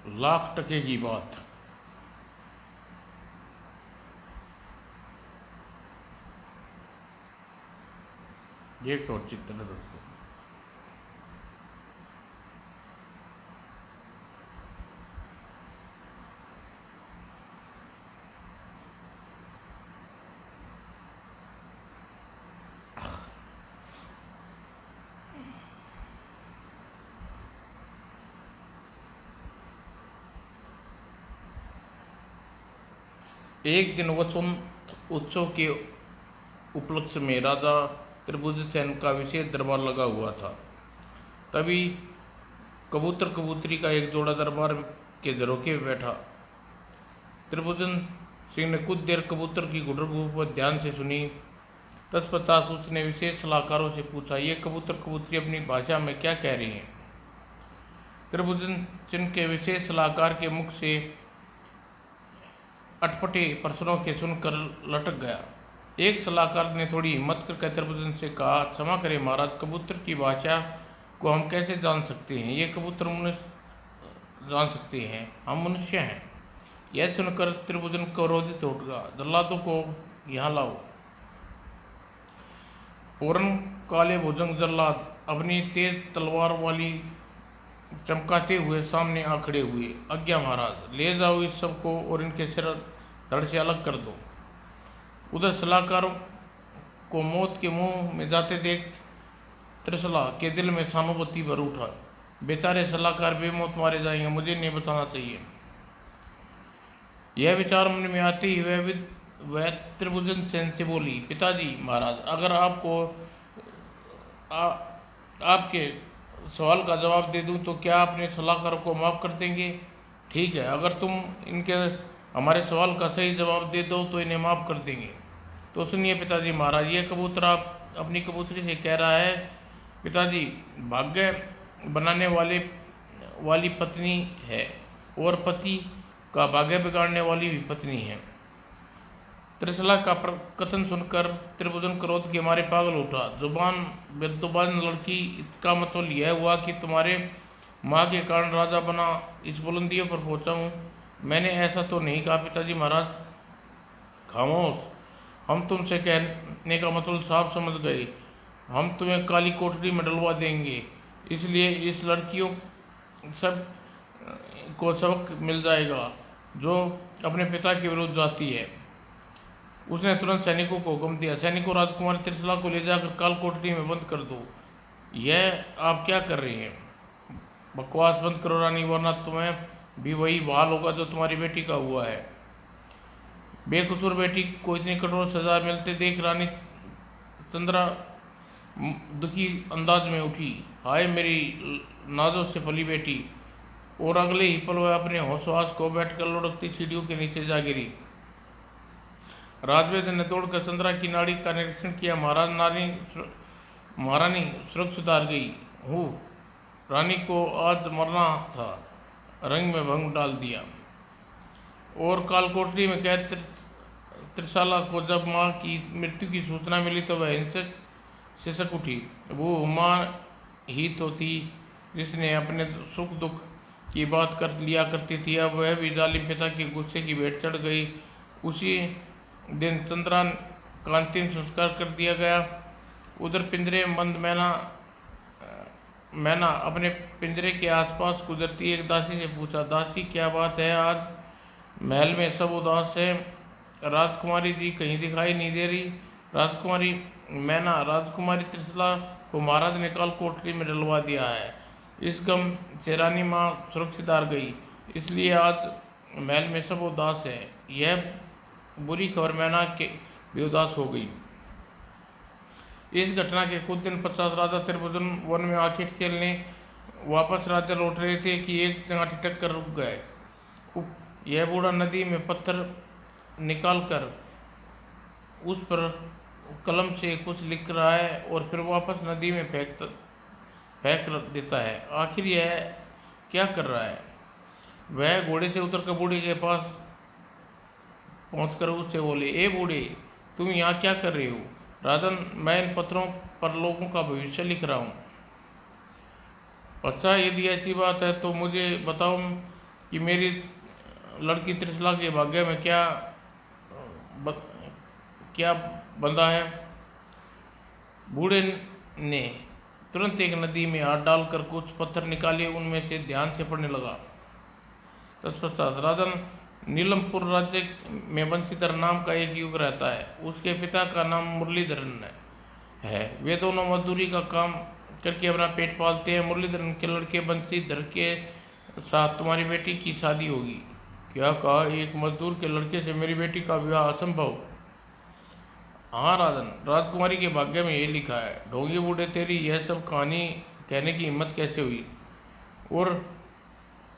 लाख टके की बात। ये तो चित्र है दोस्तों। एक दिन वसंत उत्सव के उपलक्ष्य में राजा त्रिभुजसेन का विशेष दरबार लगा हुआ था। तभी कबूतर कबूतरी का एक जोड़ा दरबार के झरोखे में बैठा। त्रिभुजन सिंह ने कुछ देर कबूतर की गुडर गुप ध्यान से सुनी। तत्पश्चात उसने विशेष सलाहकारों से पूछा, ये कबूतर कबूतरी अपनी भाषा में क्या कह रही हैं? त्रिभुजन सिंह के विशेष सलाहकार के मुख से अटपटे प्रश्नों के सुनकर लटक गया। एक सलाहकार ने थोड़ी हिम्मत कर त्रिभुजन से कहा, क्षमा करें महाराज, कबूतर की भाषा को हम कैसे जान सकते हैं? ये कबूतर मनुष्य जान सकते हैं, हम मनुष्य हैं। यह सुनकर त्रिभुजन क्रोधित उठ गया। जल्लादों को यहाँ लाओ। फौरन काले भुजंग जल्लाद अपनी तेज तलवार वाली चमकाते हुए सामने आ खड़े हुए। आज्ञा महाराज, ले जाओ इस सब को और इनके सिर धड़ से अलग कर दो। उधर सलाहकारों को मौत के मुंह में जाते देख त्रिशला के दिल में सहानुभूति भर उठा। बेचारे सलाहकार बेमौत मारे जाएंगे, मुझे नहीं बचाना चाहिए। यह विचार मन में आते ही वह त्रिभुजन सेन से बोली, पिताजी महाराज, अगर आपके सवाल का जवाब दे दूं तो क्या अपने सलाहकार को माफ़ कर देंगे? ठीक है, अगर तुम इनके हमारे सवाल का सही जवाब दे दो तो इन्हें माफ़ कर देंगे। तो सुनिए पिताजी महाराज, ये कबूतर आप अपनी कबूतरी से कह रहा है, पिताजी भाग्य बनाने वाली पत्नी है और पति का भाग्य बिगाड़ने वाली भी पत्नी है। त्रिशला का कथन सुनकर त्रिभुजन क्रोध के मारे पागल उठा। जुबान लड़की, इसका मतलब यह हुआ कि तुम्हारे माँ के कारण राजा बना इस बुलंदियों पर पहुंचा हूँ? मैंने ऐसा तो नहीं कहा पिताजी महाराज। खामोश, हम तुमसे कहने का मतलब साफ समझ गए। हम तुम्हें काली कोठरी में डलवा देंगे, इसलिए इस लड़कियों सब को सबक मिल जाएगा जो अपने पिता के विरुद्ध जाती है। उसने तुरंत सैनिकों को हुक्म दिया, सैनिकों, राजकुमारी त्रिशला को ले जाकर काल कोठरी में बंद कर दो। यह आप क्या कर रहे हैं? बकवास बंद करो रानी, वरना तुम्हें भी वही हाल होगा जो तुम्हारी बेटी का हुआ है। बेकसूर बेटी को इतनी कठोर सजा मिलते देख रानी चंद्रा दुखी अंदाज में उठी। हाय मेरी नाजों से फली बेटी! और अगले ही पल वह अपने होशवास को बैठकर लुढ़कती सीढ़ियों के नीचे जा गिरी। राजवेद ने दौड़कर चंद्रा की नाड़ी का निरीक्षण किया। महारानी सुरक्षित हार गई हूँ। रानी को आज मरना था, रंग में भंग डाल दिया। और कालकोठरी में कैद त्रिशाला को जब माँ की मृत्यु की सूचना मिली तो वह हिंसक सिसक उठी। वो माँ ही तो थी जिसने अपने सुख दुख की बात कर लिया करती थी, अब वह भी जालिम पिता के गुस्से की भेंट चढ़ गई। उसी दिन चंद्रा का अंतिम संस्कार कर दिया गया। उधर पिंजरे में बंद मैना अपने पिंजरे के आसपास गुजरती एक दासी से पूछा, दासी क्या बात है, आज महल में सब उदास है, राजकुमारी जी कहीं दिखाई नहीं दे रही? राजकुमारी मैना, राजकुमारी त्रिशला को महाराज ने काल कोठरी में डलवा दिया है। इस गम से रानी माँ सुरक्षित हार गई, इसलिए आज महल में सब उदास है। यह बुरी खबर मैना के भी उदास हो गई। इस घटना के कुछ दिन पश्चात राजा त्रिभुवन वन में आखिर खेलने वापस राज्य लौट रहे थे कि एक जगह ठिठक कर रुक गए। यह बूढ़ा नदी में पत्थर निकालकर उस पर कलम से कुछ लिख रहा है और फिर वापस नदी में फेंक देता है। आखिर यह क्या कर रहा है? वह घोड़े से उतरकर बूढ़े के पास पहुंचकर उससे बोले, ए बूढ़े, तुम यहाँ क्या कर रहे हो? राजन, मैं इन पत्थरों पर लोगों का भविष्य लिख रहा हूँ। अच्छा, यदि ऐसी बात है तो मुझे बताओ कि मेरी लड़की त्रिशला के भाग्य में ब, क्या बंधा है। बूढ़े ने तुरंत एक नदी में हाथ डालकर कुछ पत्थर निकाले, उनमें से ध्यान से पढ़ने लगा। तत्पश्चात राजन नीलमपुर राज्य में बंशीधर नाम का एक युवक रहता है। उसके पिता का नाम मुरलीधरन है। वे दोनों मजदूरी का काम करके अपना पेट पालते हैं। मुरलीधरन के लड़के बंशीधर के साथ तुम्हारी बेटी की शादी होगी। क्या कहा? एक मजदूर के लड़के से मेरी बेटी का विवाह असंभव? हाँ राजन, राजकुमारी के भाग्य में ये लिखा है। ढोंगी बूढ़े, तेरी यह सब कहानी कहने की हिम्मत कैसे हुई? और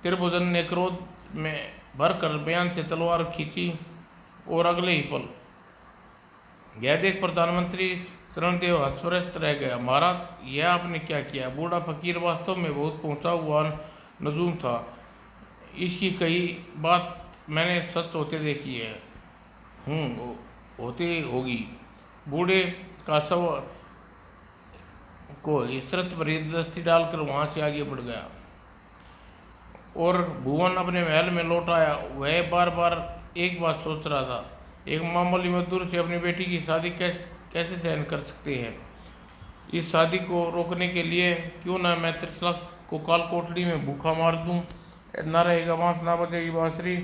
त्रिभुजन ने क्रोध में भरकर बयान से तलवार खींची और अगले ही पल यह देख प्रधानमंत्री शरणदेव हतप्रस्त रह गया। महाराज, यह आपने क्या किया? बूढ़ा फकीर वास्तव में बहुत पहुंचा हुआ नजूम था। इसकी कई बात मैंने सच होते देखी है। होती होगी। बूढ़े का शव को इसरत भरी दस्ती डालकर वहां से आगे बढ़ गया और भुवन अपने महल में लौट आया। वह बार बार एक बात सोच रहा था, एक मामूली मजदूर से अपनी बेटी की शादी कैसे सहन कर सकते हैं। इस शादी को रोकने के लिए क्यों ना मैं त्रिशला को काल कोठरी में भूखा मार दूं। न रहेगा बांस, ना बजेगी बांसुरी।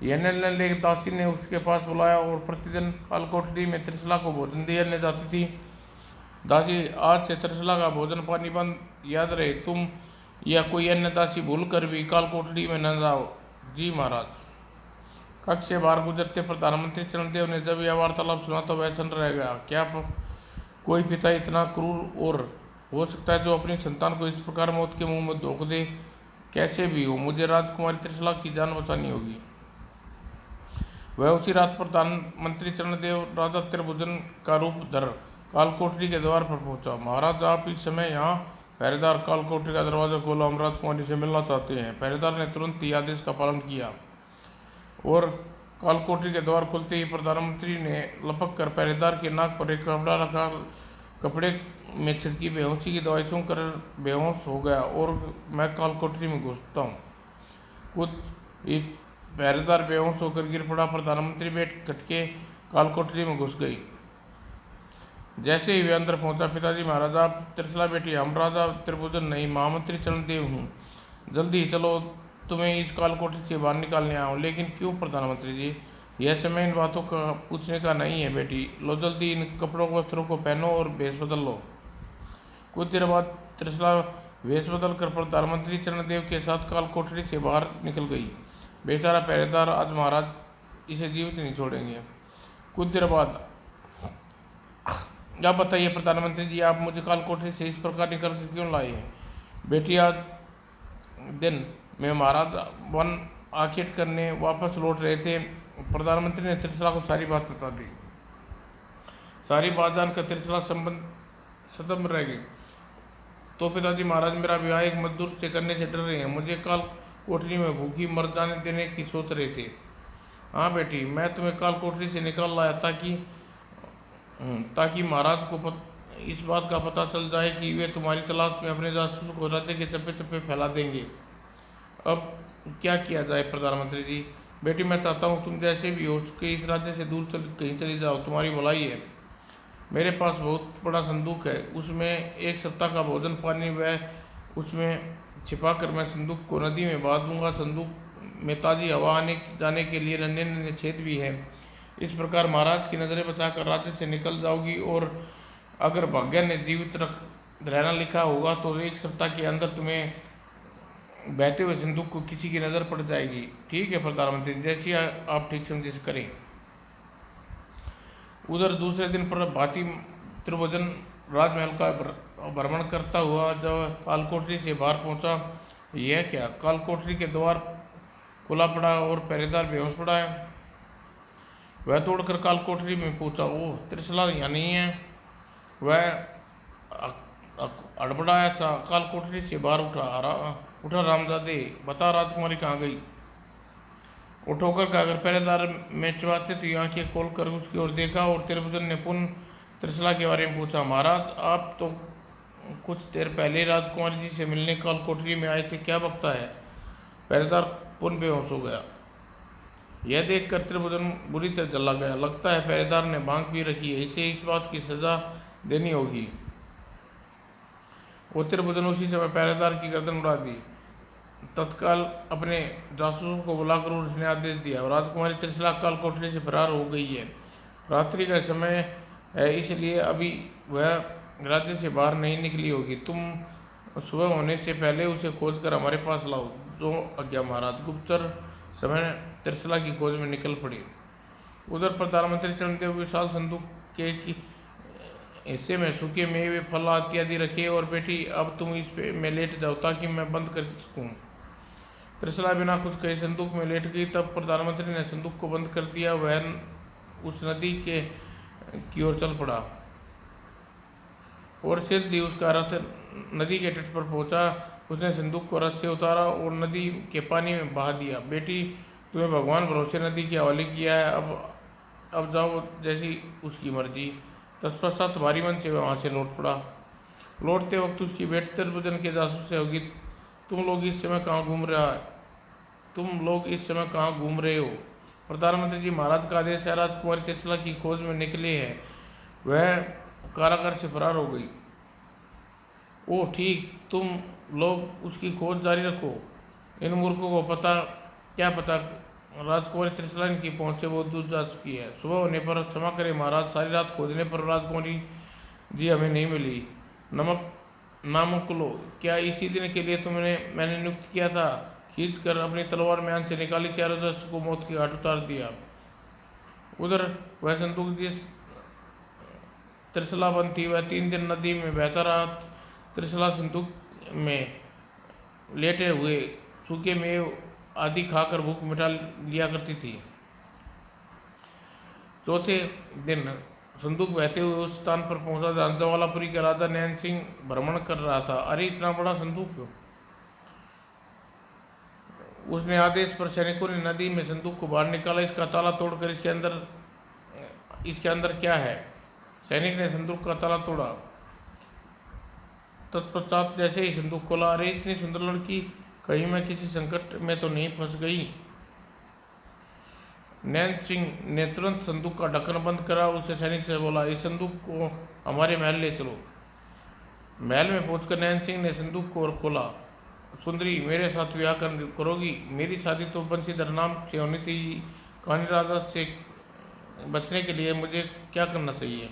यह निर्णय लेकर दासी ने उसके पास बुलाया और प्रतिदिन काल कोठरी में त्रिशला को भोजन दिया जाती थी। दासी, आज से त्रिशला का भोजन पानी बंद, याद रहे तुम या कोई अन्य दासी भूल कर भी काल कोठरी में न जाओ। जी महाराज। कक्ष से बाहर गुजरते प्रधानमंत्री चरणदेव ने जब यह वार्तालाप सुना तो वह सन्न रह गया। क्या कोई पिता इतना क्रूर और हो सकता है जो अपनी संतान को इस प्रकार मौत के मुंह में धोख दे? कैसे भी हो, मुझे राजकुमारी त्रिशला की जान बचानी होगी। वह उसी रात प्रधानमंत्री चरणदेव राजा त्रिभुजन का रूप धर कालकोठरी के द्वार पर पहुंचा। महाराज, आप इस समय यहाँ? पहरेदार, कालकोठरी का दरवाजा खोला, हम राजकुमारी से मिलना चाहते हैं। पहरेदार ने तुरंत ही आदेश का पालन किया और कालकोठरी के द्वार खुलते ही प्रधानमंत्री ने लपक कर पहरेदार के नाक पर एक कपड़ा रखा। कपड़े में छिड़की बेहोशी की दवाई सूंघ कर बेहोश हो गया और मैं कालकोठरी में घुसता हूँ। कुछ एक पहरेदार बेहोश होकर गिर पड़ा। प्रधानमंत्री बैठ खटके कालकोठरी में घुस गई। जैसे ही वे अंदर पहुंचा, पिताजी, महाराज, आप त्रिशला बेटी? हम राजा त्रिभुजन नहीं, महामंत्री चरणदेव हूँ। जल्दी चलो, तुम्हें इस कालकोठरी से बाहर निकालने आया हूँ। लेकिन क्यों प्रधानमंत्री जी? यह समय इन बातों का पूछने का नहीं है बेटी। लो जल्दी इन कपड़ों वस्त्रों को पहनो और भेष बदल लो। कुछ देर बाद त्रिशला वेश बदल कर प्रधानमंत्री चरणदेव के साथ कालकोठरी से बाहर निकल गई। बेचारा पहरेदार, आज महाराज इसे जीवित नहीं छोड़ेंगे। कुछ देर बाद, आप बताइए प्रधानमंत्री जी, आप मुझे कालकोठरी से इस प्रकार निकल कर क्यों लाए हैं? बेटी, आज दिन में महाराज वन आखेट करने वापस लौट रहे थे। प्रधानमंत्री ने त्रिशला को सारी बात बता दी। सारी बात जानकर त्रिशला सदम रह गई। तो पिताजी, महाराज मेरा विवाह एक मजदूर से करने से डर रहे हैं। मुझे काल कोठरी में भूखी मर जाने देने की सोच रहे थे। हाँ बेटी, मैं तुम्हें काल कोठरी से निकाल लाया ताकि महाराज को इस बात का पता चल जाए कि वे तुम्हारी तलाश में अपने जासूस को राज्य के चप्पे चप्पे फैला देंगे। अब क्या किया जाए प्रधानमंत्री जी? बेटी, मैं चाहता हूँ तुम जैसे भी हो सके इस राज्य से दूर कहीं चली जाओ, तुम्हारी भलाई है। मेरे पास बहुत बड़ा संदूक है, उसमें एक सप्ताह का भोजन पानी वह उसमें छिपा कर मैं संदूक को नदी में बहा दूंगा। संदूक में ताज़ी हवा आने जाने के लिए नन्हे नन्हे छेद भी हैं। इस प्रकार महाराज की नज़रें बचाकर राज्य से निकल जाओगी और अगर भाग्य ने जीवित रहना लिखा होगा तो एक सप्ताह के अंदर तुम्हें बहते हुए संदूक को किसी की नज़र पड़ जाएगी। ठीक है प्रधानमंत्री, जैसी आप ठीक समझे करें। उधर दूसरे दिन पर भांति त्रिभुजन राजमहल का भ्रमण करता हुआ जब कालकोठरी से बाहर पहुंचा, यह क्या, कालकोठरी के द्वार खुला पड़ा और पहरेदार बेहोश पड़ा है। वह तोड़कर कालकोठरी में पूछा, ओह, त्रिशला यहाँ नहीं है। वह अड़बड़ाया सा कालकोठरी से बाहर उठा रामजादे, बता राजकुमारी कहाँ गई? वो ठोकर खाकर पहरेदार में चबाते थे आंखें खोलकर उसकी ओर देखा और त्रिभुजन ने पुनः त्रिशला के बारे में पूछा। महाराज, आप तो कुछ देर पहले राजकुमारी जी से मिलने कालकोठरी में आए थे, क्या बकता है? पहरेदार पुनः बेहोश हो गया। यह देखकर त्रिभुवन बुरी तरह जला गया। लगता है पहरेदार ने भांग पी रखी है, इसे इस बात की सजा देनी होगी। वो त्रिभुवन उसी समय पहरेदार की गर्दन उड़ा दी। तत्काल अपने जासूसों को बुलाकर उसने आदेश दिया, राजकुमारी त्रिशला काल कोठरी से फरार हो गई है। रात्रि का समय है, इसलिए अभी वह राज्य से बाहर नहीं निकली होगी। तुम सुबह होने से पहले उसे खोजकर हमारे पास लाओ। जो आज्ञा महाराज। गुप्तचर समय त्रिशला की खोज में निकल पड़ी। उधर प्रधानमंत्री चरणदेव विशाल संदूक के हिस्से में सूखे मेवे फल इत्यादि रखे और बेटी अब तुम इस पे में लेट जाओ ताकि मैं बंद कर सकूं। त्रिशला बिना कुछ कहे संदूक में लेट गई। तब प्रधानमंत्री ने संदूक को बंद कर दिया। वह उस नदी के की ओर चल पड़ा और सीधे उसका रथ नदी के तट पर पहुंचा। उसने संदूक को रथ से उतारा और नदी के पानी में बहा दिया। बेटी, तुम्हें भगवान भरोसे नदी के हवाले किया है, अब जाओ, जैसी उसकी मर्जी। तत्पश्चात भारी मन से वहां से लौट पड़ा। लौटते वक्त उसकी बेटी त्रिभुवन के जासूस से होगी, तुम लोग इस समय कहाँ घूम रहे हो? प्रधानमंत्री जी महाराज का आदेश है, राजकुमारी त्रिशला की खोज में निकले हैं, वह कारागार से फरार हो गई। ओह ठीक, तुम लोग उसकी खोज जारी रखो। इन मूर्खों को क्या पता राजकुमारी त्रिशला की पहुंच से बहुत दूर जा चुकी है। सुबह होने पर क्षमा करें महाराज, सारी रात खोजने पर राजकुमारी जी हमें नहीं मिली। नामुकलो, क्या इसी दिन के लिए मैंने नियुक्त किया था? खींचकर अपनी तलवार म्यान से निकाली, चारों दर्शकों को मौत की घाट उतार दिया। उधर वह संदूक जिस त्रिशला बंद थी वह 3 दिन नदी में बहता रहा। त्रिशला संदूक में लेटे हुए सूखे मेव आदि खाकर भूख मिटा लिया करती थी। चौथे दिन संदूक बहते हुए उस स्थान पर पहुंचा जहां जवालापुरी का राजा नैन सिंह भ्रमण कर रहा था। अरे इतना बड़ा संदूक! उसने आदेश पर सैनिकों ने नदी में संदूक को बाहर निकाला। इसका ताला तोड़कर इसके अंदर क्या है? सैनिक ने संदूक का ताला तोड़ा। तत्पश्चात जैसे ही संदूक खोला, अरे इतनी सुंदर लड़की, कहीं मैं किसी संकट में तो नहीं फंस गई? नैन सिंह ने तुरंत संदूक का ढक्कन बंद करा। उसे सैनिक से बोला, इस संदूक को हमारे महल ले चलो। महल में पहुंचकर नैन सिंह ने संदूक को खोला। सुंदरी, मेरे साथ विवाह करोगी? मेरी शादी तो बंशीधर नाम से होनी थी। कान्ही राजा से बचने के लिए मुझे क्या करना चाहिए?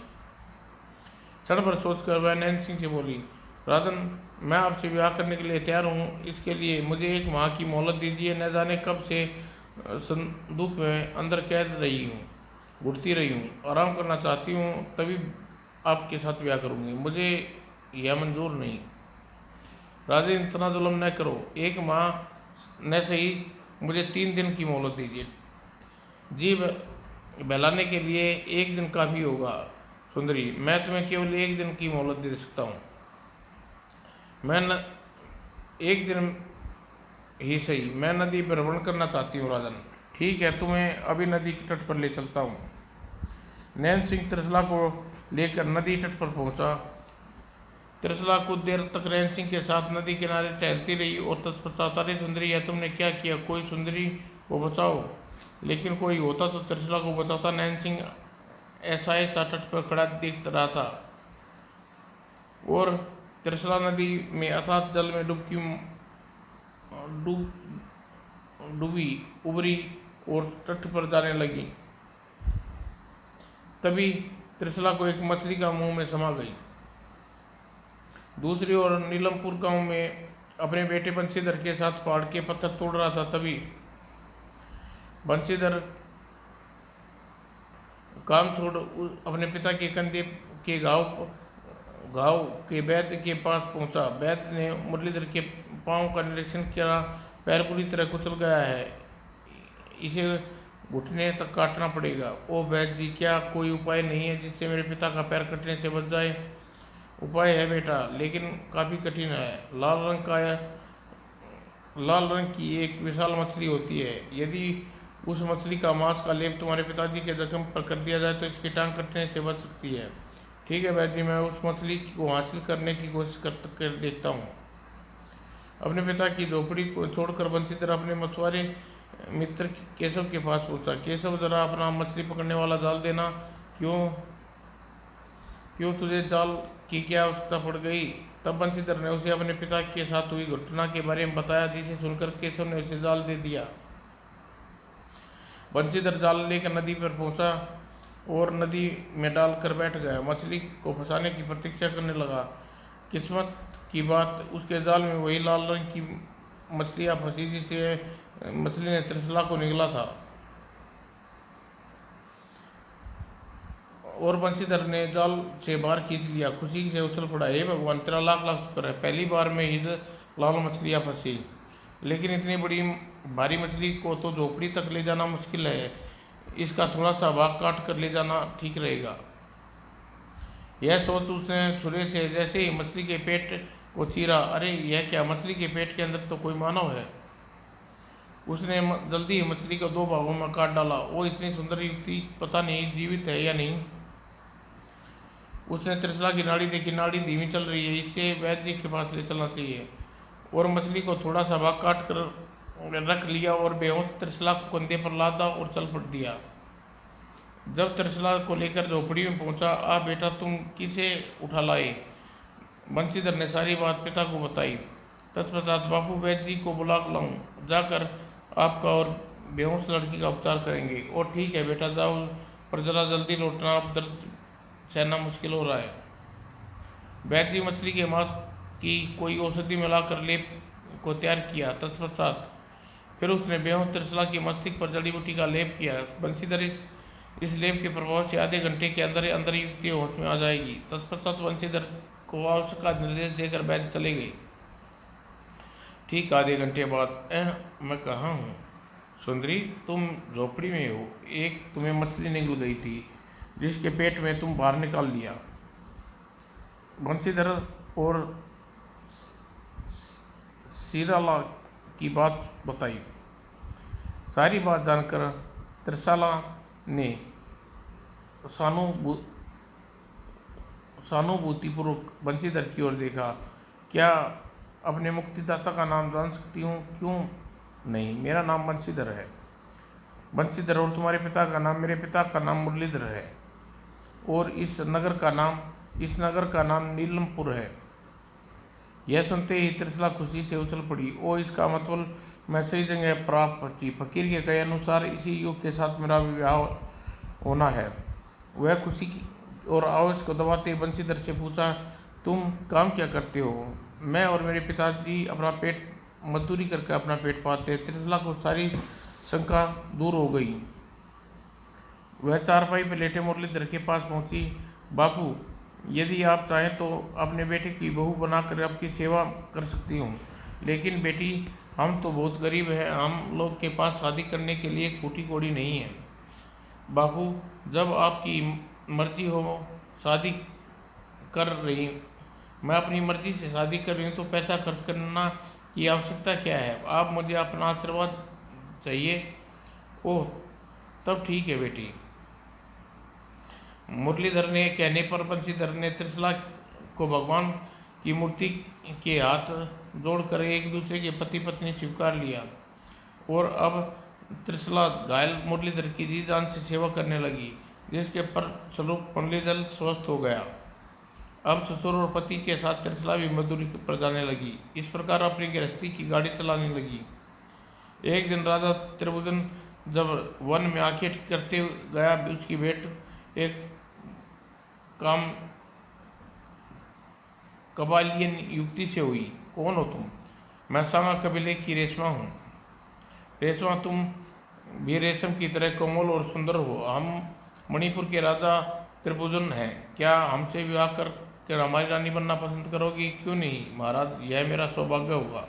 क्षण भर सोचकर वह नैन सिंह से बोली, राजन, मैं आपसे विवाह करने के लिए तैयार हूँ। इसके लिए मुझे 1 माह की मोहलत दीजिए। न जाने कब से संदूक में अंदर कैद रही हूँ, घुटती रही हूँ, आराम करना चाहती हूँ, तभी आपके साथ विवाह करूँगी। मुझे यह मंजूर नहीं। राजन, इतना जुल्म न करो। 1 माह न सही, मुझे 3 दिन की मोहलत दीजिए। जी बहलाने के लिए 1 दिन काफ़ी होगा। सुंदरी, मैं तुम्हें केवल 1 दिन की मोहलत दे सकता हूँ। मैं 1 दिन ही सही, मैं नदी पर भ्रमण करना चाहती हूँ। राजन, ठीक है, तुम्हें अभी नदी के तट पर ले चलता हूँ। नैन सिंह त्रिशला को लेकर नदी तट पर पहुंचा। त्रिशला कुछ देर तक नैन सिंह के साथ नदी किनारे टहलती रही और तत्पश्चात, अरे सुंदरी, यह तुमने क्या किया? कोई सुंदरी को बचाओ। लेकिन कोई होता तो त्रिशला को बचाता। नैन सिंह ऐसा तट पर खड़ा दिख रहा था और त्रिशला नदी में अथाह जल में डूबी उबरी और तट पर जाने लगी। तभी त्रिशला को एक मछली का मुंह में समा गई। दूसरी ओर नीलमपुर गांव में अपने बेटे बंशीधर के साथ पहाड़ के पत्थर तोड़ रहा था। तभी बंशीधर काम छोड़ अपने पिता के कंधे के घाव के वैद्य के पास पहुंचा। वैद्य ने मुरलीधर के पांव का निरीक्षण किया। पैर पूरी तरह कुचल गया है, इसे घुटने तक काटना पड़ेगा। ओ वैद्य जी, क्या कोई उपाय नहीं है जिससे मेरे पिता का पैर कटने से बच जाए? उपाय है बेटा, लेकिन काफ़ी कठिन है। लाल रंग की एक विशाल मछली होती है। यदि उस मछली का मांस का लेप तुम्हारे पिताजी के जख्म पर कर दिया जाए तो इसकी टांग कटने से बच सकती है। ठीक है वैद्य जी, मैं उस मछली को हासिल करने की कोशिश कर देखता हूँ। अपने पिता की झोपड़ी को छोड़कर बंशीधर अपने मछुआरे मित्र केशव के पास पहुंचा। केशव, जरा अपना मछली पकड़ने वाला जाल देना। क्यों क्यों तुझे जाल की क्या आवश्यकता पड़ गई? तब बंशीधर ने उसे अपने पिता के साथ हुई घटना के बारे में बताया, जिसे सुनकर केशव ने उसे जाल दे दिया। बंशीधर जाल लेकर नदी पर पहुंचा और नदी में डालकर बैठ गया। मछली को फंसाने की प्रतीक्षा करने लगा। किस्मत की बात, उसके जाल में वही लाल रंग की मछलियां फंसी जिसे मछली ने त्रिशला को निगला था। और बंशीधर ने जाल से बाहर खींच लिया। खुशी से उछल पड़ा, हे भगवान, तेरा लाख लाख शुक्र है, पहली बार में ही लाल मछलियां फंसी। लेकिन इतनी बड़ी भारी मछली को तो झोपड़ी तक ले जाना मुश्किल है, इसका थोड़ा सा भाग काट कर ले जाना ठीक रहेगा। यह सोच उसने छुरे से जैसे ही मछली के पेट को चीरा, अरे यह क्या, मछली के पेट के अंदर तो कोई मानव है। उसने जल्दी ही मछली को दो भागों में काट डाला। वो इतनी सुंदर युवती पता नहीं जीवित है या नहीं। उसने त्रिशला की नाड़ी देखी, नाड़ी धीमी चल रही है, इसे वैद्य जी के पास ले चलना चाहिए। और मछली को थोड़ा सा भाग काट कर रख लिया और बेहोश त्रिशला को कंधे पर लादा और चल पड़ दिया। जब त्रिशला को लेकर झोपड़ी में पहुंचा, आ बेटा, तुम किसे उठा लाए? बंशीधर ने सारी बात पिता को बताई। तत्पश्चात, बापू, वैद्य जी को बुला लाऊं, जाकर आपका और बेहोश लड़की का उपचार करेंगे। और ठीक है बेटा, जाओ, पर जरा जल्दी लौटना, अब दर्द सहना मुश्किल हो रहा है। वैद्य जी मछली के मांस की कोई औषधि मिलाकर लेप को तैयार किया। तत्पश्चात फिर उसने बेहोश त्रिशला की मस्तिष्क पर जड़ी बूटी का लेप किया। बंशीधर इस लेप के प्रभाव से आधे घंटे के अंदर अंदर युवती होश में आ जाएगी। तत्पश्चात बंशीधर को आवश्यक निर्देश देकर वैद्य चले गए। ठीक आधे घंटे बाद, मैं कहाँ हूँ? सुंदरी, तुम झोपड़ी में हो। एक तुम्हें मछली निगल गई थी, जिसके पेट में तुम बाहर निकाल लिया। बंशीधर और सीराला की बात बताई। सारी बात जानकर त्रिशला ने सहानुभूतिपूर्वक बंशीधर की ओर देखा। क्या अपने मुक्तिदाता का नाम जान सकती हूँ? क्यों नहीं, मेरा नाम बंशीधर है। बंशीधर, और तुम्हारे पिता का नाम? मेरे पिता का नाम मुरलीधर है। और इस नगर का नाम नीलमपुर है। यह सुनते ही त्रिशला खुशी से उछल पड़ी। ओ, इसका मतलब मैं सही जगह प्राप्त की। फकीर के कहे अनुसार इसी युग के साथ मेरा विवाह होना है। वह खुशी की और आवाज को दबाते बंशीधर से पूछा, तुम काम क्या करते हो? मैं और मेरे पिताजी अपना पेट मजदूरी करके अपना पेट पालते। त्रिशला को सारी शंका दूर हो गई। वह चारपाई पर लेटे मुरलीधर के पास पहुंची। बापू, यदि आप चाहें तो अपने बेटे की बहू बनाकर आपकी सेवा कर सकती हूँ। लेकिन बेटी, हम तो बहुत गरीब हैं, हम लोग के पास शादी करने के लिए फूटी कौड़ी नहीं है। बापू, जब आपकी मर्जी हो शादी कर रही, मैं अपनी मर्जी से शादी कर रही हूँ, तो पैसा खर्च करना की आवश्यकता क्या है? आप मुझे अपना आशीर्वाद चाहिए। ओह, तब ठीक है बेटी। मुरलीधर ने कहने पर बंशीधर ने त्रिशला को भगवान की मूर्ति के हाथ जोड़कर एक दूसरे के पति पत्नी स्वीकार लिया। और अब त्रिशला घायल मुरलीधर की जी जान से सेवा करने लगी, जिसके फलस्वरूप मुरलीधर स्वस्थ हो गया। अब ससुर और पति के साथ त्रिशला भी मजदूरी पर जाने लगी। इस प्रकार अपनी गृहस्थी की गाड़ी चलाने लगी। एक दिन राजा त्रिभुवन जब वन में आंखें ठीक करते गया, उसकी भेंट एक कबालियन युवती से हुई। कौन हो तुम? मैं सांगा कबीले की रेशमा हूँ। रेशमा, तुम भी रेशम की तरह कोमल और सुंदर हो। हम मणिपुर के राजा त्रिभुवन हैं। क्या हमसे विवाह कर हमारी रानी बनना पसंद करोगी? क्यों नहीं महाराज, यह मेरा सौभाग्य होगा।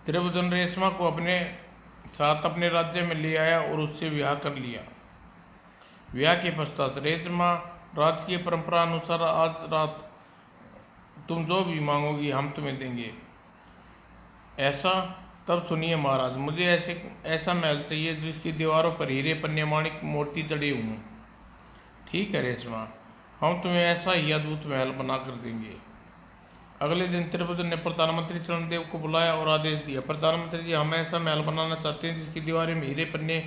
त्रिभुवन रेशमा को अपने साथ अपने राज्य में ले आया और उससे विवाह कर लिया। विवाह के पश्चात रेशमा राजकीय परंपरा अनुसार, आज रात तुम जो भी मांगोगी हम तुम्हें देंगे। ऐसा? तब सुनिए महाराज, मुझे ऐसा महल चाहिए जिसकी दीवारों पर हीरे पन्ने माणिक मोती जड़े हों। ठीक है रेशमा, हम तुम्हें ऐसा ही अद्भुत महल बना कर देंगे। अगले दिन त्रिभुवन ने प्रधानमंत्री चरणदेव को बुलाया और आदेश दिया, प्रधानमंत्री जी, हम ऐसा महल बनाना चाहते हैं जिसकी दीवारें में हीरे पन्ने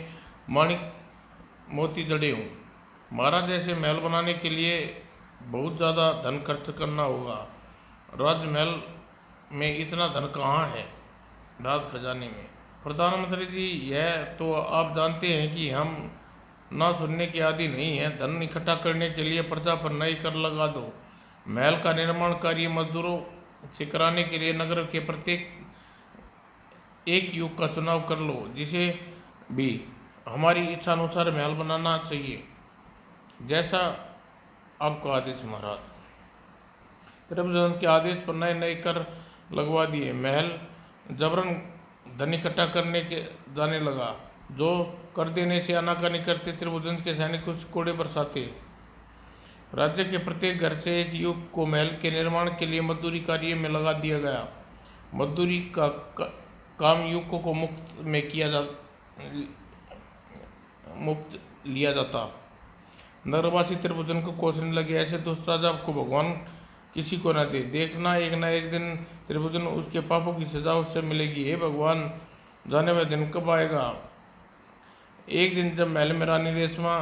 माणिक मोती जड़े हों। महाराज, ऐसे महल बनाने के लिए बहुत ज़्यादा धन खर्च करना होगा। राजमहल में इतना धन कहाँ है राज खजाने में? प्रधानमंत्री जी, यह तो आप जानते हैं कि हम ना सुनने के आदि नहीं है। धन इकट्ठा करने के लिए प्रजा पर नए कर लगा दो। महल का निर्माण कार्य मजदूरों से कराने के लिए नगर के प्रत्येक एक युग का चुनाव कर लो, जिसे भी हमारी इच्छा अनुसार महल बनाना चाहिए, जैसा आपका आदेश महाराज। त्रिभुवन के आदेश पर नए नए कर लगवा दिए। महल जबरन धन इकट्ठा करने के जाने लगा। जो कर देने से आनाकानी करते, त्रिभुवन के सैनिक कुछ कोड़े बरसाते। राज्य के प्रत्येक घर से एक युग को महल के निर्माण के लिए मजदूरी कार्य में लगा दिया गया। मजदूरी का काम युवकों को मुफ्त लिया जाता। नगरवासी त्रिभुवन को कोसने लगे, ऐसे दुष्ट राजा को भगवान किसी को न दे। देखना, एक न एक दिन त्रिभुवन उसके पापों की सजा उससे मिलेगी। हे भगवान, जाने वह दिन कब आएगा? एक दिन जब महल में रानी रेशमा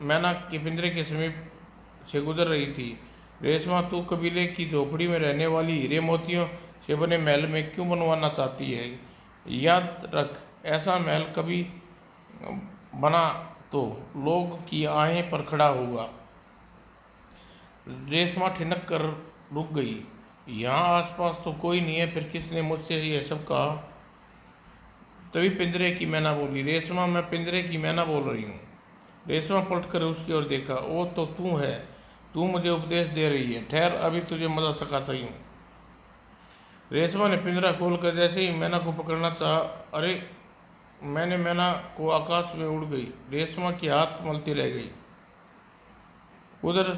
मैना के पिंजरे के समीप से गुजर रही थी। रेशमा, तू कबीले की झोपड़ी में रहने वाली हीरे मोतियों से बने महल में क्यों बनवाना चाहती है? याद रख, ऐसा महल कभी बना तो लोग की आहें पर खड़ा होगा। रेशमा ठिनक कर रुक गई। यहाँ आसपास तो कोई नहीं है, फिर किसने मुझसे यह सब कहा? तभी पिंजरे की मैना बोली, रेशमा, मैं पिंजरे की मैना बोल रही हूँ। रेशमा पलटकर उसकी ओर देखा। ओ तो तू है, तू मुझे उपदेश दे रही है। ठहर, अभी तुझे मजा सिखाती हूँ। रेशमा ने पिंजरा खोलकर जैसे ही मैना को पकड़ना चाहा, अरे, मैंने मैना को आकाश में उड़ गई। रेशमा की हाथ मलती रह गई। उधर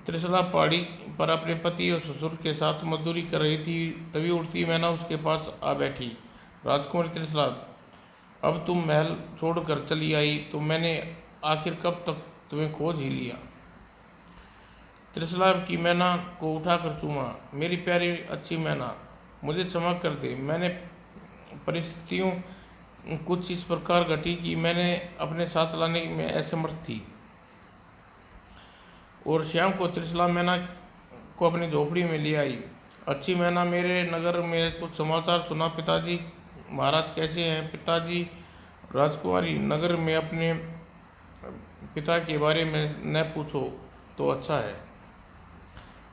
त्रिशला पहाड़ी पर अपने पति और ससुर के साथ मजदूरी कर रही थी। तभी उड़ती मैना उसके पास आ बैठी। राजकुमारी त्रिशला, अब तुम महल छोड़कर चली आई तो मैंने आखिर कब तक तुम्हें खोज ही लिया। त्रिशला की मैना को उठाकर चूमा। मेरी प्यारी अच्छी मैना, मुझे क्षमा कर दे। मैंने परिस्थितियों कुछ इस प्रकार घटी कि मैंने अपने साथ लाने में असमर्थ थी। और शाम को त्रिशला मैना को अपनी झोपड़ी में ले आई। अच्छी मैना, मेरे नगर में कुछ समाचार सुना। पिताजी महाराज कैसे हैं? पिताजी? राजकुमारी, नगर में अपने पिता के बारे में न पूछो तो अच्छा है।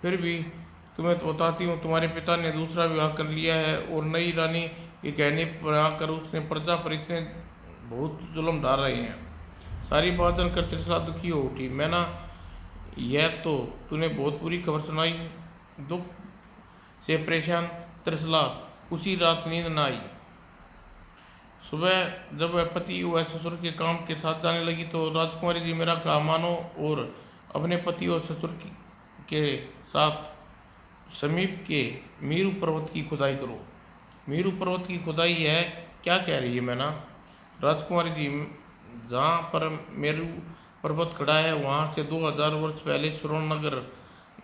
फिर भी तुम्हें तो बताती हूँ, तुम्हारे पिता ने दूसरा विवाह कर लिया है और नई रानी के कहने पर आकर उसने प्रजा पर इतने बहुत जुल्म डाल रहे हैं। सारी बात जानकर त्रिशला दुखी हो उठी। मैना, यह तो तूने बहुत बुरी खबर सुनाई। दुख से परेशान त्रिशला उसी रात नींद न आई। सुबह जब वह पति व ससुर के काम के साथ जाने लगी तो, राजकुमारी जी, मेरा कहा मानो और अपने पति और ससुर के साथ समीप के मेरू पर्वत की खुदाई करो। मेरू पर्वत की खुदाई है? क्या कह रही है मैना? राजकुमारी जी, जहाँ पर मेरू पर्वत खड़ा है वहाँ से 2000 वर्ष पहले सुवर्णनगर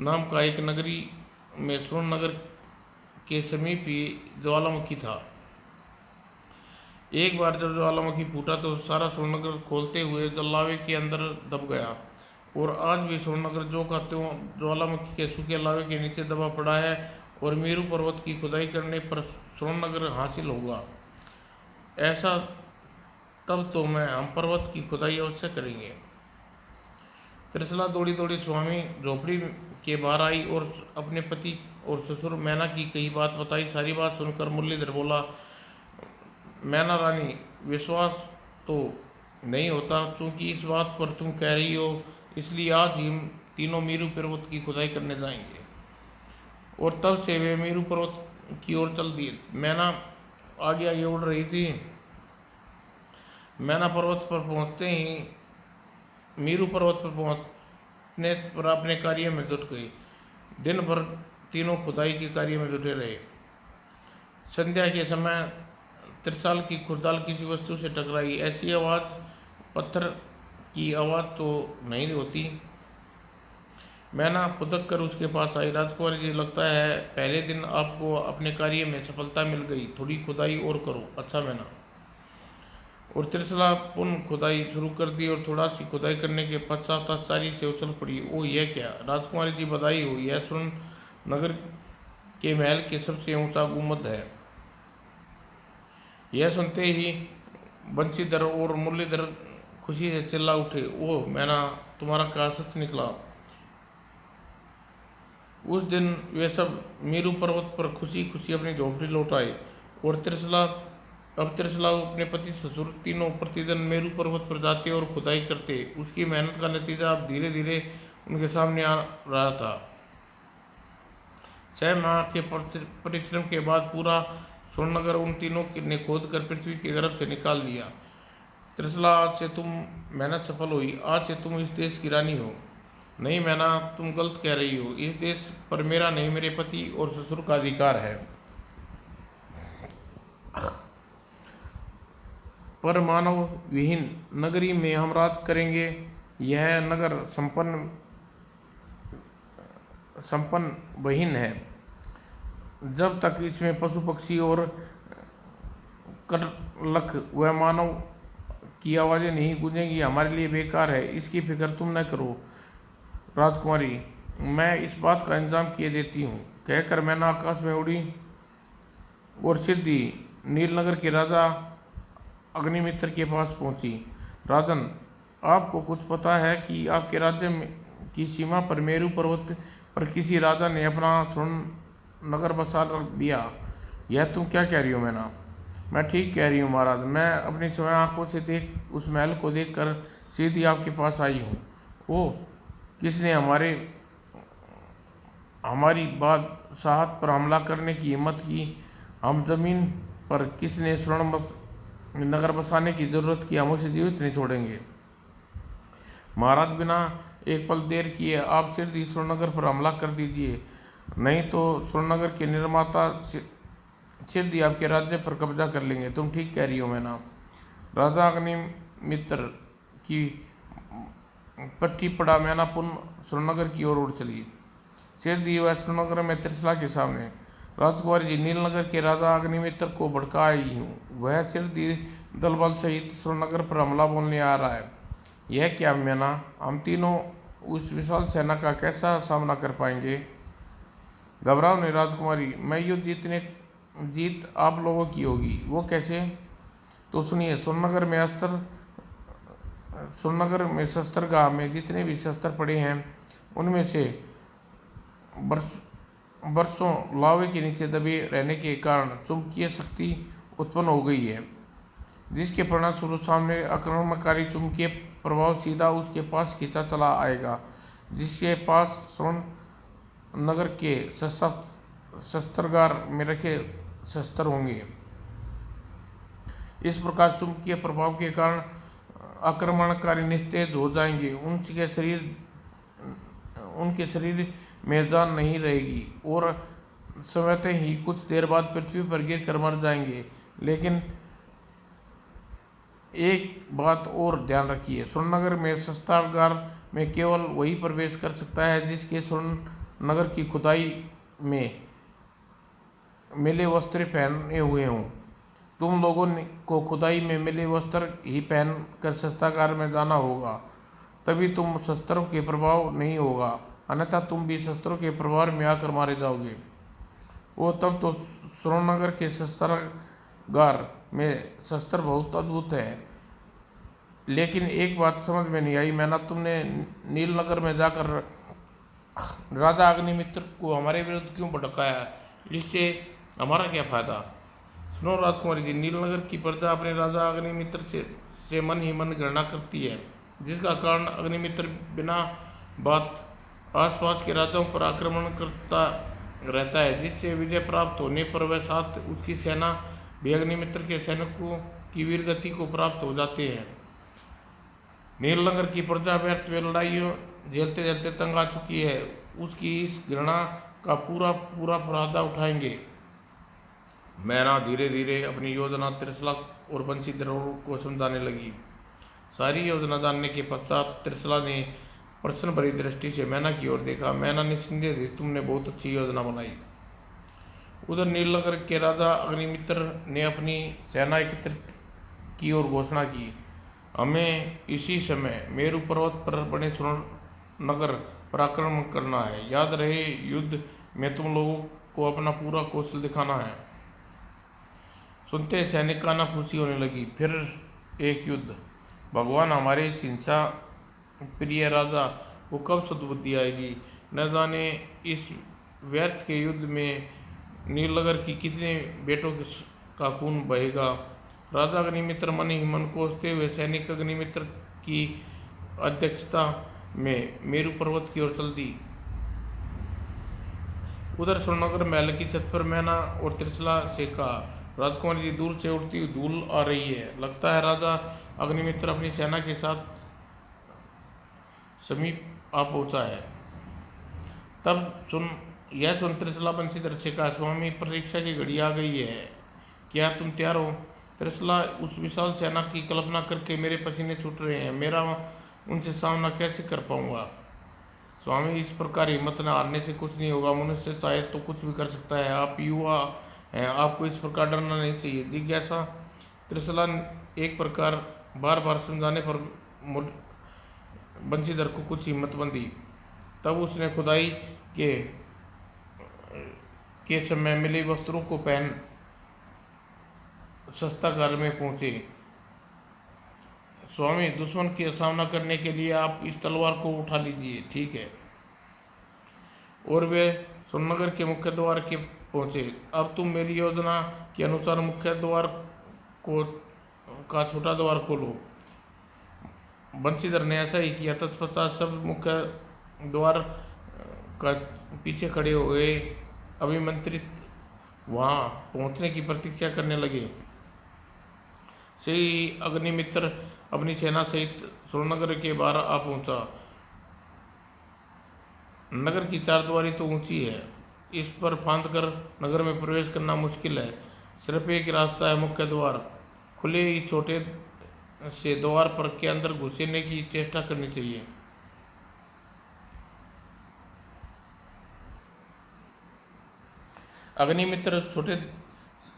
नाम का एक नगरी में सुवर्णनगर के समीप ही ज्वालामुखी था। एक बार जब ज्वालामुखी फूटा तो सारा सुवर्णनगर खोलते हुए जलावे के अंदर दब गया। और आज भी सुवर्णनगर जो का त्यों ज्वालामुखी के सूखे लावे के नीचे दबा पड़ा है। और मेरू पर्वत की खुदाई करने पर सुवर्णनगर हासिल होगा। ऐसा तब तो हम पर्वत की खुदाई अवश्य करेंगे। त्रिशला दौड़ी दौड़ी स्वामी झोपड़ी के बाहर आई और अपने पति और ससुर मैना की कई बात बताई। सारी बात सुनकर मुरलीधर बोला, मैना रानी, विश्वास तो नहीं होता क्योंकि इस बात पर तुम कह रही हो, इसलिए आज ही हम तीनों मेरू पर्वत की खुदाई करने जाएंगे। और तब से वे मेरू पर्वत की ओर चल दिए। मैना आगे आगे उड़ रही थी। मैना पर्वत पर पहुंचते ही मेरू पर्वत पर पहुंचने पर अपने कार्य में जुट गई। दिन भर तीनों खुदाई के कार्य में जुटे रहे। संध्या के समय त्रिशाल की खुरदाल किसी वस्तु से टकराई। ऐसी आवाज़ पत्थर की आवाज़ तो नहीं होती। मैना फुदक कर उसके पास आई। राजकुमारी जी, लगता है पहले दिन आपको अपने कार्य में सफलता मिल गई, थोड़ी खुदाई और करो। अच्छा मैना। और त्रिशला पुनः खुदाई शुरू कर दी और थोड़ा सी खुदाई करने के पश्चात आश्चर्य से उछल पड़ी। ओ यह क्या! राजकुमारी जी, बधाई हो, यह स्वर्ण नगर के महल के सबसे ऊंचा गुम्बद है। यह सुनते ही बंशीधर और मुरलीधर खुशी से चिल्ला उठे। ओह मैना, तुम्हारा कहा सच निकला। उस दिन वे सब मेरू पर्वत पर खुशी खुशी अपनी झोपड़ी लौट आए। और त्रिशला अपने पति ससुर तीनों प्रतिदिन मेरू पर्वत पर जाते और खुदाई करते। उसकी मेहनत का नतीजा अब धीरे धीरे उनके सामने आ रहा था। 6 माह के परिश्रम के बाद पूरा स्वर्णनगर उन तीनों ने खोद कर पृथ्वी के गर्भ से निकाल लिया। त्रिशला, आज से तुम मेहनत सफल हुई। आज से तुम इस देश की रानी हो। नहीं मैना, तुम गलत कह रही हो। इस देश पर मेरा नहीं, मेरे पति और ससुर का अधिकार है। पर मानव विहीन नगरी में हम राज करेंगे। यह नगर संपन्न विहीन है। जब तक इसमें पशु पक्षी और करलख व मानव की आवाज़ें नहीं गूंजेंगी, हमारे लिए बेकार है। इसकी फिक्र तुम न करो राजकुमारी, मैं इस बात का इंतजाम किए देती हूँ। कहकर मैना आकाश में उड़ी और सिद्धि नीलनगर के राजा अग्निमित्र के पास पहुंची। राजन, आपको कुछ पता है कि आपके राज्य की सीमा पर मेरू पर्वत पर किसी राजा ने अपना स्वर्ण नगर बसा दिया। यह तुम क्या कह रही हो मैना? मैं ठीक कह रही हूँ महाराज। मैं अपनी स्वयं आंखों से उस महल को देखकर सीधी आपके पास आई हूँ। ओह, किसने हमारी बादशाहत पर हमला करने की हिम्मत की? हम जमीन पर किसने स्वर्ण नगर बसाने की जरूरत की? हम उसे जीवित नहीं छोड़ेंगे। महाराज, बिना एक पल देर किए आप सिद्धि स्वर्णनगर पर हमला कर दीजिए, नहीं तो स्वर्णनगर के निर्माता सिद्धि आपके राज्य पर कब्जा कर लेंगे। तुम ठीक कह रही हो मैना। राजा अग्निमित्र की पट्टी पड़ा मैना पुनः स्वर्णनगर की ओर उड़ चली। सिद्धि व स्वर्णनगर में त्रिशला के सामने। राजकुमारी जी, नीलनगर के राजा अग्निमित्र को भड़का आई हूँ। वह सिद्धि दलबल सहित स्वर्णनगर पर हमला बोलने आ रहा है। यह क्या मैना, हम तीनों उस विशाल सेना का कैसा सामना कर पाएंगे? घबराओ नहीं राजकुमारी, मैं युद्ध जीत आप लोगों की होगी। वो कैसे? तो सुनिए, सुरनगर में शस्त्रगाह में जितने भी शस्त्र पड़े हैं, उनमें से बरसों लावे के नीचे दबे रहने के कारण चुंबकीय शक्ति उत्पन्न हो गई है, जिसके परिणामस्वरूप सामने आक्रमणकारी चुंबकीय प्रभाव सीधा उसके पास खींचा चला आएगा, जिसके पास स्वर्ण नगर के शस्त्रागार में रखे शस्त्र होंगे। इस प्रकार चुंबकीय प्रभाव के कारण आक्रमणकारी निस्तेज हो जाएंगे। उनके शरीर में जान नहीं रहेगी और स्वतः ही कुछ देर बाद पृथ्वी पर गिर कर मर जाएंगे। लेकिन एक बात और ध्यान रखिए, स्वर्णनगर में शस्त्रागार में केवल वही प्रवेश कर सकता है जिसके स्वर्ण नगर की खुदाई में मिले वस्त्र पहने हुए हों। तुम लोगों को खुदाई में मिले वस्त्र ही पहन कर शस्त्रागार में जाना होगा, तभी तुम शस्त्रों के प्रभाव नहीं होगा, अन्यथा तुम भी शस्त्रों के प्रभाव में आकर मारे जाओगे। वो तब तो स्वर्णनगर के शस्त्रागार में शस्त्र बहुत अद्भुत है, लेकिन एक बात समझ में नहीं आई मैना, तुमने नीलनगर में जाकर राजा अग्निमित्र को हमारे विरुद्ध क्यों भड़काया? इससे हमारा क्या फायदा? सुनो राजकुमारी जी, नीलनगर की प्रजा अपने राजा अग्निमित्र से मन ही मन घृणा करती है, जिसका कारण अग्निमित्र बिना बात आसपास के राजाओं पर आक्रमण करता रहता है, जिससे विजय प्राप्त होने पर वह साथ उसकी सेना भी अग्निमित्र के सैनिकों की वीरगति को प्राप्त हो जाते हैं। नीलनगर की प्रजा व्यर्थ व लड़ाइयों झेलते झेलते तंग आ चुकी है। उसकी इस घृणा का पूरा पूरा फायदा उठाएंगे। मैना धीरे धीरे अपनी योजना त्रिशला और बंशीधर को समझाने लगी। सारी योजना जानने के पश्चात त्रिशला ने प्रश्न भरी दृष्टि से मैना की ओर देखा। मैना निस्संदेह थी, तुमने बहुत अच्छी योजना बनाई। उधर नीलनगर के राजा अग्निमित्र ने अपनी सेना एकत्रित की और घोषणा की, हमें इसी समय मेरु पर्वत पर बने स्वर्ण नगर पर आक्रमण करना है। याद रहे, युद्ध में तुम लोगों को अपना पूरा कौशल दिखाना है। सुनते सैनिक का ना खुशी होने लगी। फिर एक युद्ध, भगवान हमारे इस हिंसा प्रिय राजा को कब सद्बुद्धि आएगी। न जाने इस व्यर्थ के युद्ध में नीलनगर की कितने बेटों का खून बहेगा। राजा अग्निमित्र मन ही मन कोसते हुए सैनिक अग्निमित्र की अध्यक्षता में मेरु पर्वत की ओर चल दी। उधर श्रीनगर महल की छत पर मैना और त्रिशला से कहा, राजकुमारी जी, दूर से उड़ती हुई धूल आ रही है। लगता है राजा अग्निमित्र अपनी सेना के साथ समीप आ पहुंचा है। तब सुन त्रिशला बंशीधर से कहा, स्वामी, परीक्षा की घड़ी आ गई है, क्या तुम तैयार हो। त्रिशला, उस विशाल सेना की कल्पना करके मेरे पसीने छूट रहे हैं, मेरा उनसे सामना कैसे कर पाऊंगा। स्वामी, इस प्रकार हिम्मत न हारने से कुछ नहीं होगा। मनुष्य चाहे तो कुछ भी कर सकता है। आप युवा हैं, आपको इस प्रकार डरना नहीं चाहिए। जिज्ञासा त्रिशला एक प्रकार बार बार समझाने पर बंशीधर को कुछ हिम्मत बंधी। तब उसने खुदाई के समय मिले वस्त्रों को पहन शस्त्रागार में पहुंचे। स्वामी, दुश्मन का सामना करने के लिए आप इस तलवार को उठा लीजिए। ठीक है। और वे सोननगर के मुख्य द्वार के पहुंचे। अब तुम मेरी योजना के अनुसार मुख्य द्वार को का छोटा द्वार खोलो। बंशीधर ने ऐसा ही किया। तत्पश्चात सब मुख्य द्वार का पीछे खड़े हुए अभिमंत्रित वहां पहुंचने की प्रतीक्षा करने लगे। श्री अग्निमित्र अपनी सेना सहित सोननगर के बाहर आ पहुंचा। नगर की चारदीवारी तो ऊंची है, इस पर फांद कर नगर में प्रवेश करना मुश्किल है। सिर्फ एक रास्ता है, मुख्य द्वार। खुले ही छोटे से द्वार पर के अंदर घुसने की चेष्टा करनी चाहिए। अग्निमित्र छोटे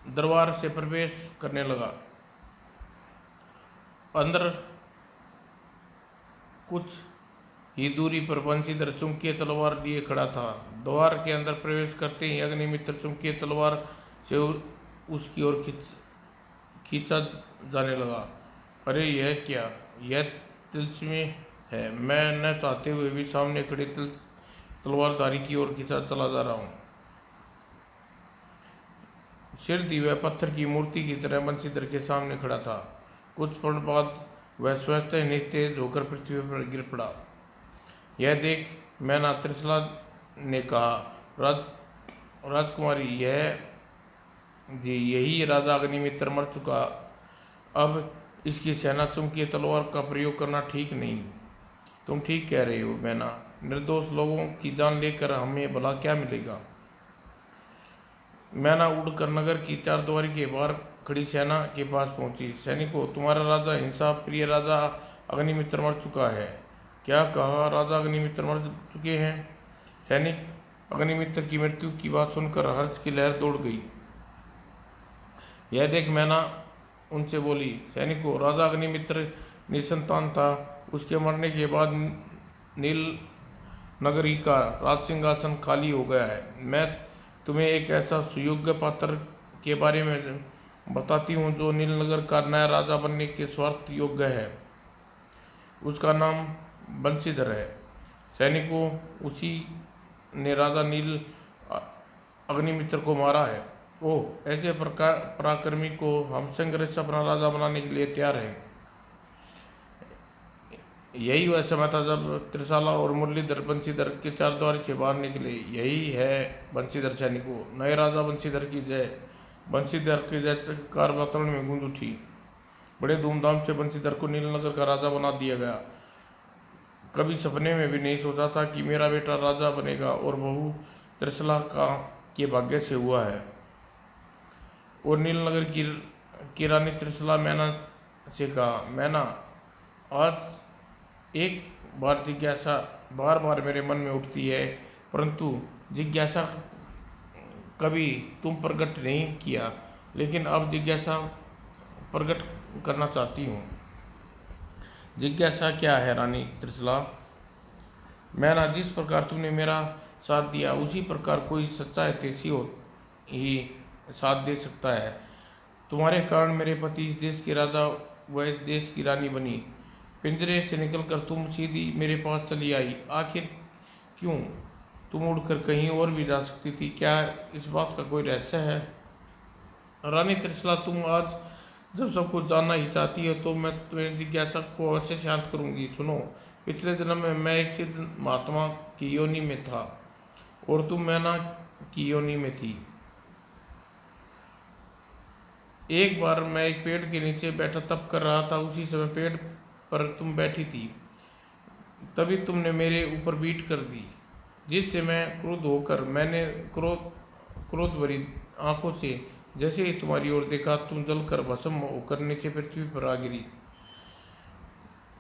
दरबार से प्रवेश करने लगा। अंदर कुछ ही दूरी पर बंशीधर चुंबकीय तलवार लिए खड़ा था। द्वार के अंदर प्रवेश करते ही अग्निमित्र चुंबकीय तलवार से उसकी ओर खींचा जाने लगा। अरे यह क्या, यह तिलस्मी है। मैं न चाहते हुए भी सामने खड़े तलवारधारी की ओर खींचा चला जा रहा हूं। सिर दिए पत्थर की मूर्ति की तरह बंशीधर के सामने खड़ा था। कुछ पल बाद वह स्वतः ही तेज होकर पृथ्वी पर गिर पड़ा। यह देख मैना त्रिशला ने कहा, राजकुमारी, यही राजा अग्निमित्र मर चुका। अब इसकी सेना चुंबकीय तलवार का प्रयोग करना ठीक नहीं। तुम ठीक कह रहे हो मैना, निर्दोष लोगों की जान लेकर हमें भला क्या मिलेगा। मैना उड़कर नगर की चारदीवारी के बाहर खड़ी सेना के पास पहुंची। सैनिकों, तुम्हारा राजा, हिंसा प्रिय राजा अग्निमित्र मर चुका है। क्या कहा, राजा अग्निमित्र मर चुके हैं। सैनिक अग्निमित्र की मृत्यु की बात सुनकर हर्ष की लहर दौड़ गई। यह देख मैना उनसे बोली, सैनिकों, राजा अग्निमित्र निसंतान था। उसके मरने के बाद नील नगरी का राज सिंहासन खाली हो गया है। मैं तुम्हें एक ऐसा सुयोग्य पात्र के बारे में बताती हूँ जो नीलनगर का नया राजा बनने के स्वार्थ योग्य है। उसका नाम बंशीधर है। सैनिकों, उसी ने राजा नील अग्निमित्र को मारा है। ओह, ऐसे पराक्रमी को हम संघर्ष अपना राजा बनाने के लिए तैयार हैं। यही वह समय था जब त्रिशाला और मुरलीधर बंशीधर के चारद्वारी से बाहर निकले। यही है बंशीधर सैनिकों, नए राजा बंशीधर की जय। बंशीधर की जयकार वातावरण में गूंज उठी। बड़े धूमधाम से बंशीधर को नीलनगर का राजा बना दिया गया। कभी सपने में भी नहीं सोचा था कि मेरा बेटा राजा बनेगा, और बहू त्रिशला के भाग्य से हुआ है। और नीलनगर की रानी त्रिशला मैना से कहा, मैना, आज एक बार जिज्ञासा बार बार मेरे मन में उठती है, परंतु जिज्ञासा कभी तुम प्रकट नहीं किया, लेकिन अब जिज्ञासा प्रकट करना चाहती हूँ। जिज्ञासा क्या है रानी त्रिशला? मैं ना जिस प्रकार तुमने मेरा साथ दिया उसी प्रकार कोई सच्चा हितैषी हो ही साथ दे सकता है। तुम्हारे कारण मेरे पति इस देश के राजा व इस देश की रानी बनी। पिंजरे से निकलकर तुम सीधी मेरे पास चली आई। आखिर क्यों? तुम उड़कर कहीं और भी जा सकती थी। क्या इस बात का कोई रहस्य है? रानी त्रिशला, तुम आज जब सब कुछ जानना ही चाहती हो तो मैं तुम्हें जिज्ञासा को अवश्य शांत करूंगी। सुनो, पिछले जन्म में मैं एक सिद्ध महात्मा की योनि में था और तुम मैना की योनि में थी। एक बार मैं एक पेड़ के नीचे बैठा तप कर रहा था। उसी समय पेड़ पर तुम बैठी थी। तभी तुमने मेरे ऊपर बीट कर दी, जिससे मैं क्रुद्ध होकर मैंने क्रोध भरी आंखों से जैसे ही तुम्हारी ओर देखा, तुम जलकर भस्म होकर नीचे पृथ्वी पर आ गिरी।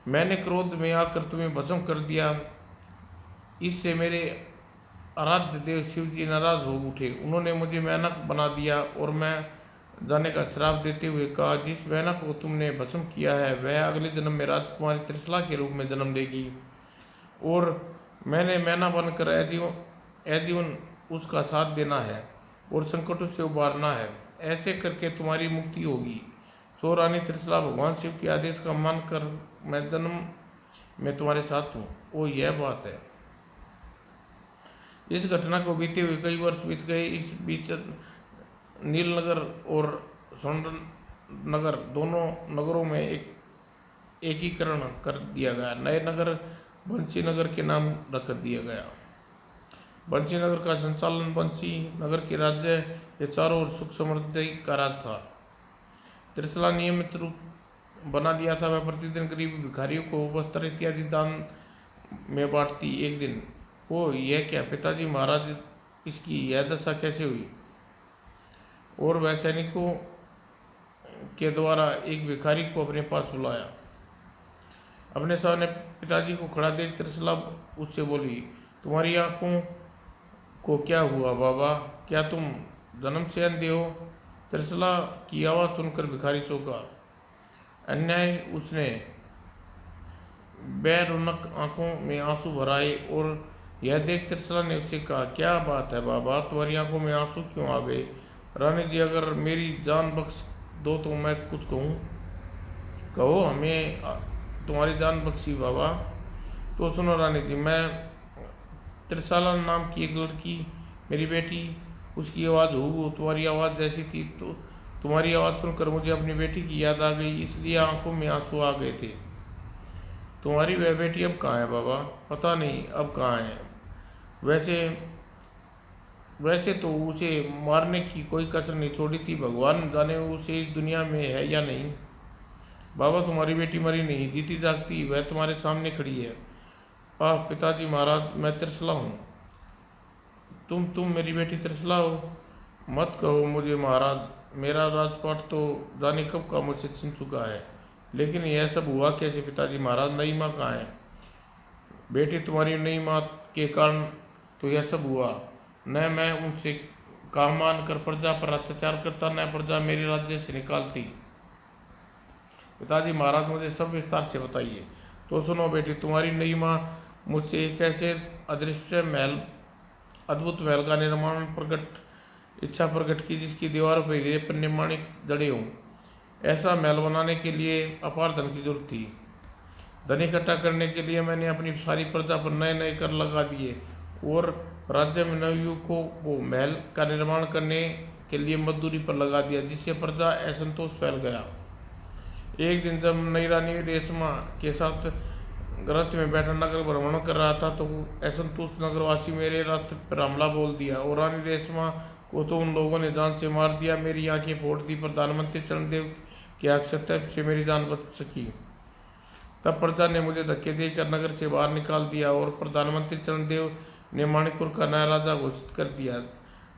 मैंने क्रोध में आकर तुम्हें भस्म कर दिया। इससे मेरे आराध्य देव शिव जी नाराज हो उठे। उन्होंने मुझे मेनक बना दिया और मैं जाने का श्राप देते हुए कहा, जिस मेनक को तुमने भस्म किया है वह अगले जन्म में राजकुमारी त्रिशला के रूप में जन्म लेगी और मैंने मैना बनकर आजीवन उसका साथ देना है और संकटों से उबारना है। ऐसे करके तुम्हारी मुक्ति होगी। सो रानी त्रिशला, भगवान शिव के आदेश का मानकर मैं जन्म में तुम्हारे साथ हूँ। ओ, यह बात है। इस घटना को बीते हुए कई वर्ष बीत गए। इस बीच नीलनगर और स्वर्ण दोनों नगरों में एकीकरण कर दिया गया। नए नगर बंसी नगर के नाम रख दिया गया। बंसी नगर का संचालन बंसी नगर के राज्य के चारों ओर सुख समृद्धि का राज था। त्रिशला नियमित रूप बना लिया था। वह प्रतिदिन गरीब भिखारियों को वस्त्र इत्यादि दान में बांटती। एक दिन, ओ यह क्या पिताजी महाराज, इसकी यह दशा कैसे हुई? और वह सैनिकों के द्वारा एक भिखारी को अपने पास बुलाया। अपने सामने पिताजी को खड़ा देख त्रिशला उससे बोली, तुम्हारी आंखों को क्या हुआ बाबा? क्या तुम जन्म से अंधे हो? त्रिशला की आवाज़ सुनकर भिखारी चौंका। अन्याय उसने बेरौनक आंखों में आंसू भराए और यह देख त्रिशला ने उससे कहा, क्या बात है बाबा, तुम्हारी आंखों में आंसू क्यों आ गए? रानी जी, अगर मेरी जान बख्श दो तो मैं कुछ कहूँ। कहो, हमें तुम्हारी जान बख्शी बाबा। तो सुनो रानी जी, मैं त्रिशला नाम की एक लड़की, मेरी बेटी, उसकी आवाज़ हो तुम्हारी आवाज़ जैसी थी, तो तुम्हारी आवाज़ सुनकर मुझे अपनी बेटी की याद आ गई, इसलिए आंखों में आंसू आ गए थे। तुम्हारी वह बेटी अब कहाँ है बाबा? पता नहीं अब कहाँ है। वैसे तो उसे मारने की कोई कसर नहीं छोड़ी थी। भगवान जाने उसे इस दुनिया में है या नहीं। बाबा, तुम्हारी बेटी मरी नहीं, जीती जागती वह तुम्हारे सामने खड़ी है। आह पिताजी महाराज, मैं त्रिशला हूँ। तुम मेरी बेटी त्रिशला हो? मत कहो मुझे महाराज, मेरा राजपाट तो जाने कब का मुझसे छिन चुका है। लेकिन यह सब हुआ कैसे पिताजी महाराज? नई माँ कहाँ है? बेटी, तुम्हारी नई माँ के कारण तो यह सब हुआ। न मैं उनसे काम मान कर प्रजा पर अत्याचार करता, न प्रजा मेरे राज्य से निकालती। पिताजी महाराज, मुझे सब विस्तार से बताइए। तो सुनो बेटी, तुम्हारी नई माँ मुझसे एक ऐसे अद्भुत महल का इच्छा प्रकट की जिसकी दीवारों पर हीरे पन्ने माणिक जड़े हों। ऐसा महल बनाने के लिए अपार धन की जरूरत थी। धन इकट्ठा करने के लिए मैंने अपनी सारी प्रजा पर नए नए कर लगा दिए और राज्य में नवयुवकों को महल का निर्माण करने के लिए मजदूरी पर लगा दिया, जिससे प्रजा असंतोष फैल गया। एक दिन जब नई रानी रेशमा के साथ रथ में बैठा नगर भ्रमण कर रहा था तो असंतुष्ट नगरवासी मेरे रथ पर हमला बोल दिया और रानी रेशमा को तो उन लोगों ने जान से मार दिया। मेरी आंखें फोड़ दी। प्रधानमंत्री चरणदेव के हस्तक्षेप से मेरी जान बच सकी। तब प्रजा ने मुझे धक्के देकर नगर से बाहर निकाल दिया और प्रधानमंत्री चरणदेव ने मणिपुर का नया राजा घोषित कर दिया।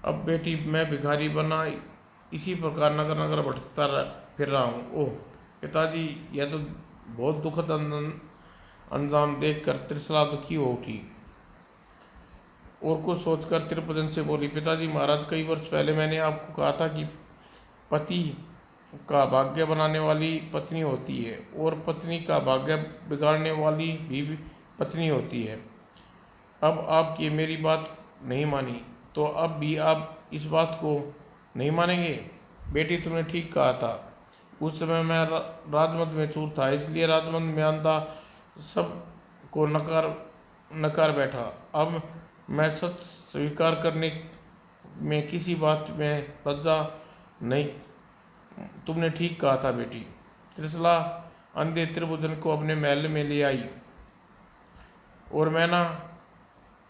अब बेटी, मैं भिखारी बना इसी प्रकार नगर नगर भटकता फिर रहा हूँ। ओह पिताजी, यह तो बहुत दुखद अंजाम देखकर त्रिशला दुखी हो उठी और कुछ सोचकर त्रिभुवन से बोली, पिताजी महाराज, कई वर्ष पहले मैंने आपको कहा था कि पति का भाग्य बनाने वाली पत्नी होती है और पत्नी का भाग्य बिगाड़ने वाली भी पत्नी होती है। अब आप ये मेरी बात नहीं मानी तो अब भी आप इस बात को नहीं मानेंगे? बेटी, तुमने ठीक कहा था। उस समय मैं राजमत में चूर था, इसलिए राजमत में आंधा सब को नकार नकार बैठा। अब मैं सच स्वीकार करने में किसी बात में लज्जा नहीं। तुमने ठीक कहा था बेटी। त्रिशला अंधे त्रिभुवन को अपने महल में ले आई और मैना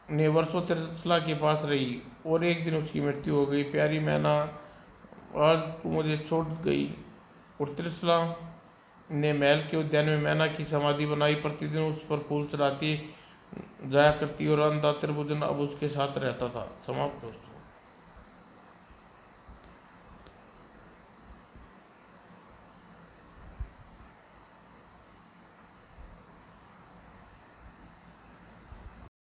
ने वर्षों त्रिशला के पास रही और एक दिन उसकी मृत्यु हो गई। प्यारी मैना, आज तू मुझे छोड़ गई। और त्रिशला ने महल के उद्यान में मैना की समाधि बनाई, प्रतिदिन उस पर फूल चढ़ाती जाया करती और अंधा त्रिभुवन अब उसके साथ रहता था। समाप्त दोस्तों।